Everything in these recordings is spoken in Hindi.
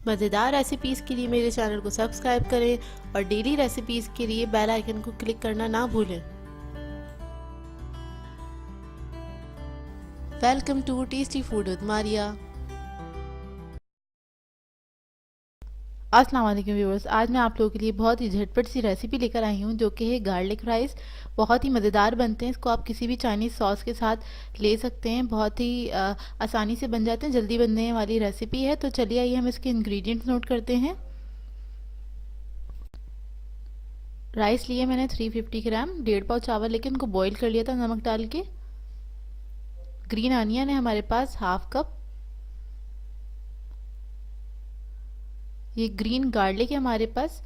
मज़ेदार रेसिपीज़ के लिए मेरे चैनल को सब्सक्राइब करें और डेली रेसिपीज़ के लिए बेल आइकन को क्लिक करना ना भूलें। Welcome to tasty food with Maria. अस्सलाम वालेकुम व्यूअर्स, आज मैं आप लोगों के लिए बहुत ही झटपट सी रेसिपी लेकर आई हूँ जो कि है गार्लिक राइस। बहुत ही मज़ेदार बनते हैं। इसको आप किसी भी चाइनीज़ सॉस के साथ ले सकते हैं। बहुत ही आसानी से बन जाते हैं। जल्दी बनने वाली रेसिपी है। तो चलिए आइए हम इसके इंग्रेडिएंट्स नोट करते हैं। राइस लिए मैंने 350 ग्राम, 1.5 पाव चावल लेके उनको बॉईल कर लिया था नमक डाल के। ग्रीन अनियन है हमारे पास हाफ कप। ये ग्रीन गार्लिक है हमारे पास,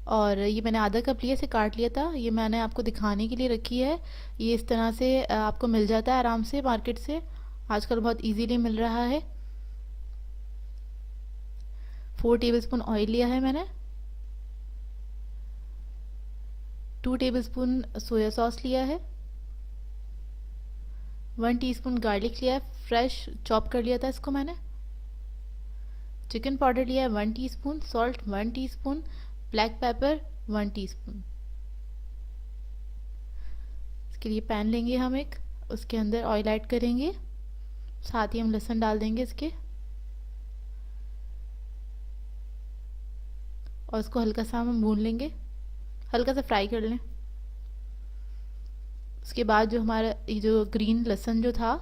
और ये मैंने आधा कप लिया, इसे काट लिया था। ये मैंने आपको दिखाने के लिए रखी है। ये इस तरह से आपको मिल जाता है आराम से मार्केट से, आजकल बहुत इजीली मिल रहा है। 4 टेबलस्पून ऑयल लिया है मैंने। 2 टेबलस्पून सोया सॉस लिया है। 1 टीस्पून गार्लिक लिया है, फ्रेश चॉप कर लिया था इसको मैंने। चिकन पाउडर लिया है 1 teaspoon, salt 1 teaspoon, black pepper 1 teaspoon. इसके लिए पैन लेंगे हम एक, उसके अंदर ऑयल ऐड करेंगे, साथ ही हम लहसुन डाल देंगे इसके, और उसको हल्का सा हम भून लेंगे, हल्का सा फ्राई कर लें। उसके बाद जो हमारा ये जो ग्रीन लहसुन जो था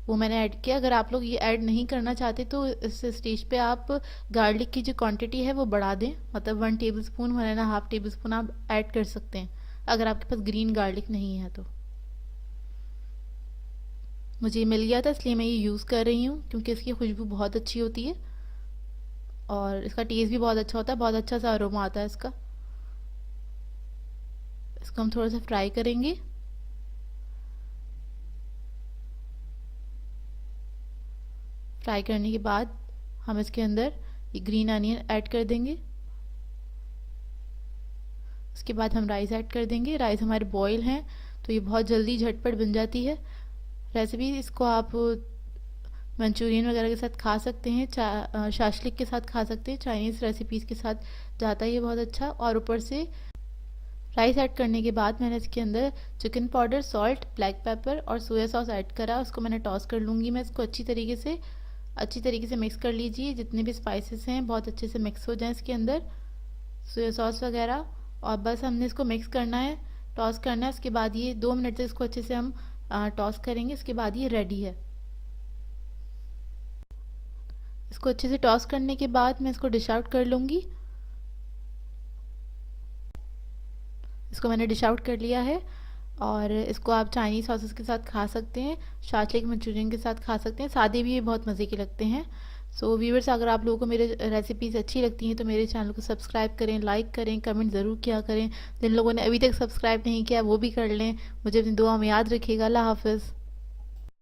वो मैंने ऐड किया। अगर आप लोग ये ऐड नहीं करना चाहते तो इस स्टेज पे आप गार्लिक की जो क्वांटिटी है वो बढ़ा दें, मतलब 1 टेबलस्पून 1.5 टेबलस्पून आप ऐड कर सकते हैं अगर आपके पास ग्रीन गार्लिक नहीं है तो। मुझे मिल गया था इसलिए मैं ये यूज़ कर रही हूँ, क्योंकि इसकी खुशबू बहुत अच्छी होती है और इसका टेस्ट भी बहुत अच्छा होता है, बहुत अच्छा सा अरोमा आता है इसका। इसको हम थोड़ा सा फ्राई करेंगे। फ्राई करने के बाद हम इसके अंदर ये ग्रीन अनियन ऐड कर देंगे। उसके बाद हम राइस ऐड कर देंगे। राइस हमारे बॉईल हैं तो ये बहुत जल्दी झटपट बन जाती है रेसिपी। इसको आप मंचूरियन वगैरह के साथ खा सकते हैं, शाशलिक के साथ खा सकते हैं, चाइनीज़ रेसिपीज़ के साथ जाता है ये बहुत अच्छा। और ऊपर से राइस ऐड करने के बाद मैंने इसके अंदर chicken powder, salt, black pepper और सोया सॉस ऐड करा। उसको मैंने टॉस कर लूँगी मैं इसको अच्छी तरीके से मिक्स कर लीजिए। जितने भी स्पाइसेस हैं बहुत अच्छे से मिक्स हो जाएं इसके अंदर, सोया सॉस वगैरह। और बस हमने इसको मिक्स करना है, टॉस करना है। उसके बाद ये 2 मिनट तक इसको अच्छे से हम टॉस करेंगे। इसके बाद ये रेडी है। इसको अच्छे से टॉस करने के बाद मैं इसको डिश आउट कर लूँगी। इसको मैंने डिश आउट कर लिया है और इसको आप चाइनीज़ सॉसेस के साथ खा सकते हैं, शाशलिक मंचूरियन के साथ खा सकते हैं, सादे भी ये बहुत मज़े के लगते हैं। सो व्यूअर्स, अगर आप लोगों को मेरे रेसिपीज़ अच्छी लगती हैं तो मेरे चैनल को सब्सक्राइब करें, लाइक करें, कमेंट ज़रूर किया करें। जिन लोगों ने अभी तक सब्सक्राइब नहीं किया वो भी कर लें। मुझे अपनी दुआ में याद रखिएगा। अल्लाह हाफ़िज़।